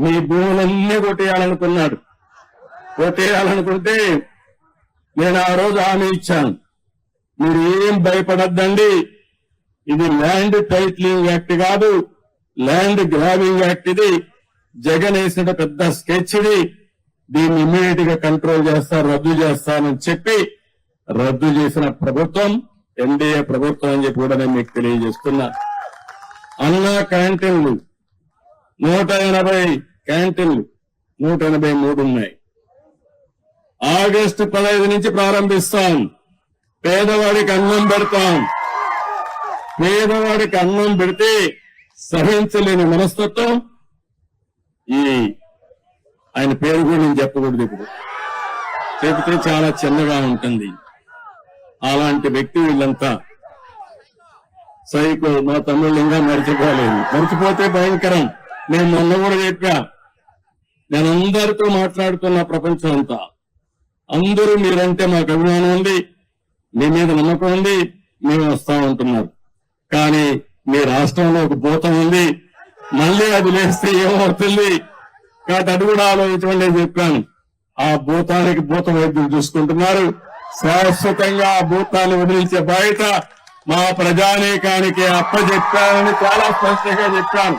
మీ భూములన్నీ కొట్టేయాలనుకున్నాడు. కొట్టేయాలనుకుంటే నేను ఆ రోజు హామీ ఇచ్చాను, మీరు ఏం భయపడద్దండి, ఇది ల్యాండ్ టైటిలింగ్ యాక్ట్ కాదు, ల్యాండ్ గ్రాబింగ్ యాక్ట్. ఇది జగన్ వేసిన పెద్ద స్కెచ్. ఇది దీన్ని ఇమ్మీడియట్ గా కంట్రోల్ చేస్తారు, రద్దు చేస్తానని చెప్పి రద్దు చేసిన ప్రభుత్వం ఎన్డీఏ ప్రభుత్వం అని చెప్పి కూడా నేను మీకు తెలియజేస్తున్నా. అన్నా క్యాంటీన్లు 180 క్యాంటీన్లు 183 ఉన్నాయి. ఆగస్టు 15 నుంచి ప్రారంభిస్తాం. పేదవాడికి అన్నం పెడతాం. పేదవాడికి అన్నం పెడితే సహించలేని మనస్తత్వం ఈ ఆయన పేరు కూడా నేను చెప్పకూడదు, ఇప్పుడు చెబితే చాలా చిన్నగా ఉంటుంది. అలాంటి వ్యక్తి వీళ్ళంతా సైకో. మా తమ్ముళ్ళు ఇంకా మర్చిపోలేదు, మర్చిపోతే భయంకరం. నేను మొన్న కూడా చెప్పా, నేను అందరితో మాట్లాడుతున్న ప్రపంచం అంతా, అందరూ మీరంటే మాకు అభిమానం ఉంది, మీ మీద నమ్మకం ఉంది, మేము వస్తా ఉంటున్నారు. కానీ మీ రాష్ట్రంలో ఒక భూతం ఉంది, మళ్ళీ అది లేస్తే ఏమవుతుంది కాబట్టి అది కూడా ఆలోచించమని నేను చెప్పాను. ఆ భూతానికి భూత వైద్యులు చూసుకుంటున్నారు. శాశ్వతంగా ఆ భూతాన్ని వదిలించే బాధ్యత మా ప్రజానీకానికి అప్పచెప్పానని చాలా స్పష్టంగా చెప్పాను.